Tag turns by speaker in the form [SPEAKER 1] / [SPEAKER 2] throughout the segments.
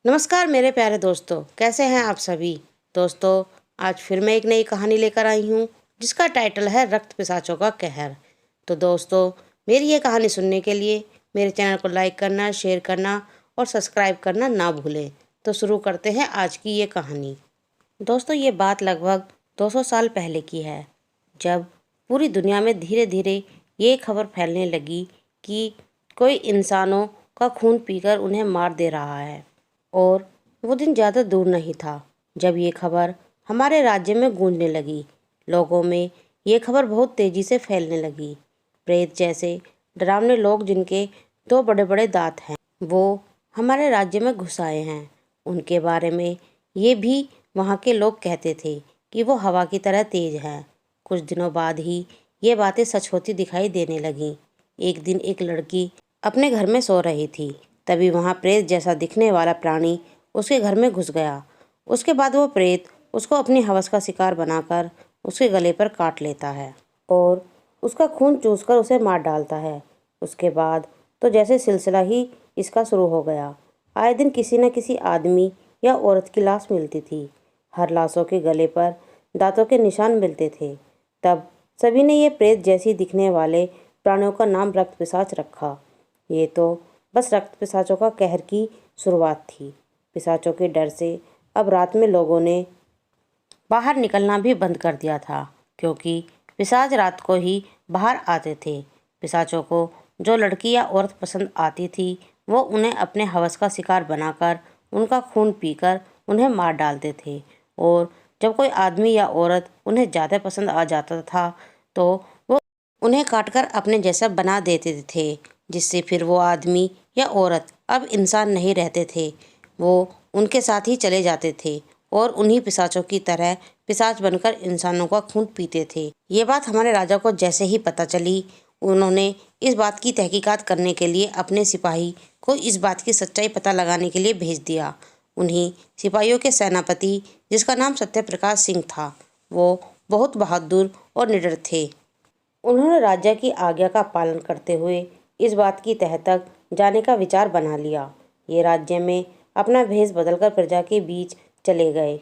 [SPEAKER 1] नमस्कार मेरे प्यारे दोस्तों, कैसे हैं आप सभी। दोस्तों, आज फिर मैं एक नई कहानी लेकर आई हूँ जिसका टाइटल है रक्त पिशाचों का कहर। तो दोस्तों, मेरी ये कहानी सुनने के लिए मेरे चैनल को लाइक करना, शेयर करना और सब्सक्राइब करना ना भूलें। तो शुरू करते हैं आज की ये कहानी। दोस्तों, ये बात लगभग 200 साल पहले की है, जब पूरी दुनिया में धीरे धीरे ये खबर फैलने लगी कि कोई इंसानों का खून पीकर उन्हें मार दे रहा है। और वो दिन ज़्यादा दूर नहीं था जब ये खबर हमारे राज्य में गूंजने लगी। लोगों में ये खबर बहुत तेज़ी से फैलने लगी। प्रेत जैसे डरावने लोग जिनके 2 बड़े बड़े दांत हैं, वो हमारे राज्य में घुस आए हैं। उनके बारे में ये भी वहाँ के लोग कहते थे कि वो हवा की तरह तेज हैं। कुछ दिनों बाद ही ये बातें सच होती दिखाई देने लगीं। एक दिन एक लड़की अपने घर में सो रही थी, तभी वहाँ प्रेत जैसा दिखने वाला प्राणी उसके घर में घुस गया। उसके बाद वो प्रेत उसको अपनी हवस का शिकार बनाकर उसके गले पर काट लेता है और उसका खून चूसकर उसे मार डालता है। उसके बाद तो जैसे सिलसिला ही इसका शुरू हो गया। आए दिन किसी न किसी आदमी या औरत की लाश मिलती थी। हर लाशों के गले पर दांतों के निशान मिलते थे। तब सभी ने ये प्रेत जैसी दिखने वाले प्राणियों का नाम रक्त पिशाच रखा। ये तो बस रक्त पिशाचों का कहर की शुरुआत थी। पिशाचों के डर से अब रात में लोगों ने बाहर निकलना भी बंद कर दिया था, क्योंकि पिशाच रात को ही बाहर आते थे। पिशाचों को जो लड़की या औरत पसंद आती थी, वो उन्हें अपने हवस का शिकार बनाकर उनका खून पीकर उन्हें मार डालते थे। और जब कोई आदमी या औरत उन्हें ज़्यादा पसंद आ जाता था, तो वो उन्हें काटकर अपने जैसा बना देते थे, जिससे फिर वो आदमी या औरत अब इंसान नहीं रहते थे। वो उनके साथ ही चले जाते थे और उन्हीं पिशाचों की तरह पिशाच बनकर इंसानों का खून पीते थे। ये बात हमारे राजा को जैसे ही पता चली, उन्होंने इस बात की तहकीकात करने के लिए अपने सिपाही को इस बात की सच्चाई पता लगाने के लिए भेज दिया। उन्हीं सिपाहियों के सेनापति, जिसका नाम सत्यप्रकाश सिंह था, वो बहुत बहादुर और निडर थे। उन्होंने राजा की आज्ञा का पालन करते हुए इस बात की तह तक जाने का विचार बना लिया। ये राज्य में अपना भेष बदलकर प्रजा के बीच चले गए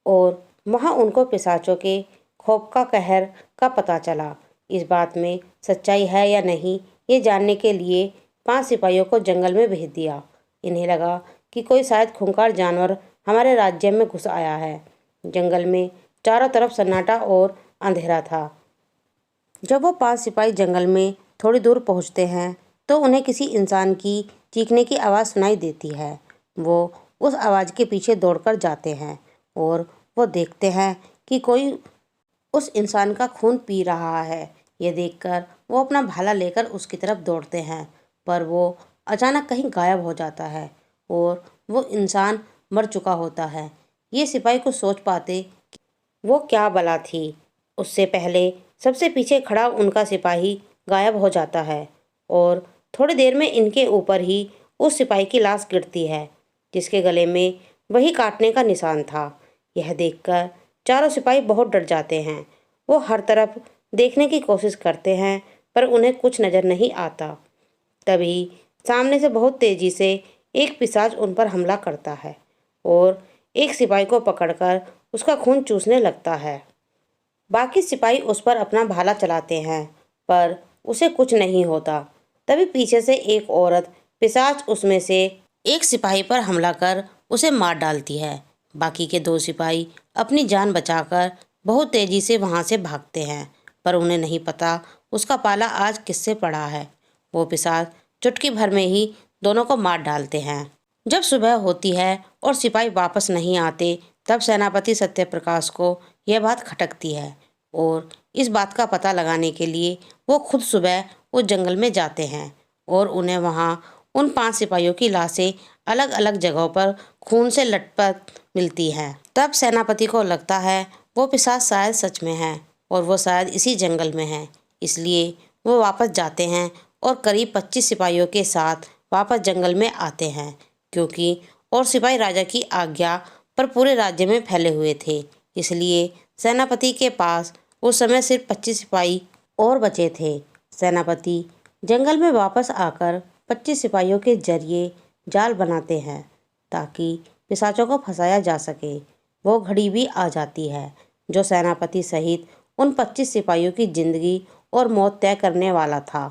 [SPEAKER 1] और वहाँ उनको पिशाचों के खौफ का कहर का पता चला। इस बात में सच्चाई है या नहीं, ये जानने के लिए 5 सिपाहियों को जंगल में भेज दिया। इन्हें लगा कि कोई शायद खूंखार जानवर हमारे राज्य में घुस आया है। जंगल में चारों तरफ सन्नाटा और अंधेरा था। जब वो 5 सिपाही जंगल में थोड़ी दूर पहुंचते हैं, तो उन्हें किसी इंसान की चीखने की आवाज़ सुनाई देती है। वो उस आवाज़ के पीछे दौड़कर जाते हैं और वो देखते हैं कि कोई उस इंसान का खून पी रहा है। ये देखकर वो अपना भाला लेकर उसकी तरफ दौड़ते हैं, पर वो अचानक कहीं गायब हो जाता है और वो इंसान मर चुका होता है। ये सिपाही कुछ सोच पाते कि वो क्या बला थी। उससे पहले सबसे पीछे खड़ा उनका सिपाही गायब हो जाता है और थोड़ी देर में इनके ऊपर ही उस सिपाही की लाश गिरती है, जिसके गले में वही काटने का निशान था। यह देखकर चारों सिपाही बहुत डर जाते हैं। वो हर तरफ देखने की कोशिश करते हैं, पर उन्हें कुछ नज़र नहीं आता। तभी सामने से बहुत तेज़ी से एक पिशाच उन पर हमला करता है और एक सिपाही को पकड़कर उसका खून चूसने लगता है। बाकी सिपाही उस पर अपना भाला चलाते हैं, पर उसे कुछ नहीं होता। तभी पीछे से एक औरत पिशाच उसमें से एक सिपाही पर हमला कर उसे मार डालती है। बाकी के 2 सिपाही अपनी जान बचाकर बहुत तेजी से वहां से भागते हैं, पर उन्हें नहीं पता उसका पाला आज किससे पड़ा है। वो पिशाच चुटकी भर में ही दोनों को मार डालते हैं। जब सुबह होती है और सिपाही वापस नहीं आते, तब सेनापति सत्यप्रकाश को यह बात खटकती है और इस बात का पता लगाने के लिए वो खुद सुबह उस जंगल में जाते हैं और उन्हें वहाँ उन 5 सिपाहियों की लाशें अलग अलग जगहों पर खून से लटपट मिलती हैं। तब सेनापति को लगता है वो पिशाच शायद सच में है और वो शायद इसी जंगल में है। इसलिए वो वापस जाते हैं और करीब 25 सिपाहियों के साथ वापस जंगल में आते हैं, क्योंकि और सिपाही राजा की आज्ञा पर पूरे राज्य में फैले हुए थे। इसलिए सेनापति के पास उस समय सिर्फ 25 सिपाही और बचे थे। सेनापति जंगल में वापस आकर 25 सिपाहियों के जरिए जाल बनाते हैं। ताकि पिशाचों को फंसाया जा सके। वो घड़ी भी आ जाती है जो सेनापति सहित उन 25 सिपाहियों की जिंदगी और मौत तय करने वाला था।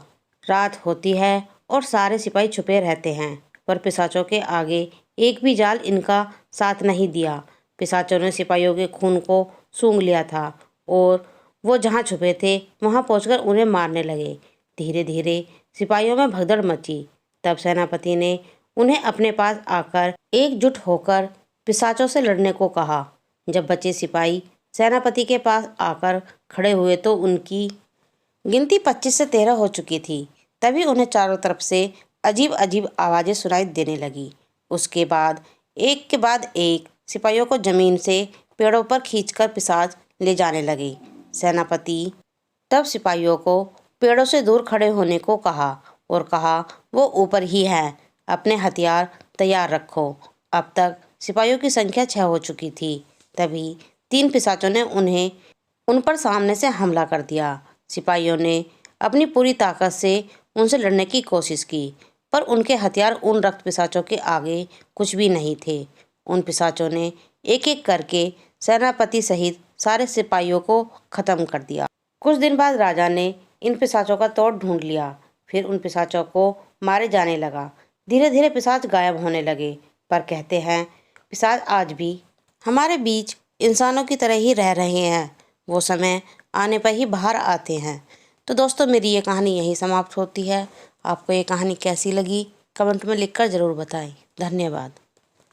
[SPEAKER 1] रात होती है और सारे सिपाही छुपे रहते हैं, पर पिशाचों के आगे एक भी जाल इनका साथ नहीं दिया। पिशाचों ने सिपाहियों के खून को सूंघ लिया था और वो जहाँ छुपे थे वहाँ पहुंचकर उन्हें मारने लगे। धीरे धीरे सिपाहियों में भगदड़ मची। तब सेनापति ने उन्हें अपने पास आकर एकजुट होकर पिशाचों से लड़ने को कहा। जब बचे सिपाही सेनापति के पास आकर खड़े हुए तो उनकी गिनती 25 से 13 हो चुकी थी। तभी उन्हें चारों तरफ से अजीब अजीब आवाज़ें सुनाई देने लगी। उसके बाद एक के बाद एक सिपाहियों को जमीन से पेड़ों पर खींचकर पिशाच ले जाने लगे। सेनापति तब सिपाहियों को पेड़ों से दूर खड़े होने को कहा और कहा, वो ऊपर ही है, अपने हथियार तैयार रखो। अब तक सिपाहियों की संख्या 6 हो चुकी थी। तभी 3 पिशाचों ने उन पर सामने से हमला कर दिया। सिपाहियों ने अपनी पूरी ताकत से उनसे लड़ने की कोशिश की, पर उनके हथियार उन रक्त पिशाचों के आगे कुछ भी नहीं थे। उन पिशाचों ने एक एक करके सेनापति सहित सारे सिपाहियों को खत्म कर दिया। कुछ दिन बाद राजा ने इन पिशाचों का तोड़ ढूंढ लिया। फिर उन पिशाचों को मारे जाने लगा। धीरे धीरे पिशाच गायब होने लगे, पर कहते हैं पिशाच आज भी हमारे बीच इंसानों की तरह ही रह रहे हैं। वो समय आने पर ही बाहर आते हैं। तो दोस्तों, मेरी ये कहानी यहीं समाप्त होती है। आपको ये कहानी कैसी लगी कमेंट में लिखकर ज़रूर बताएं। धन्यवाद।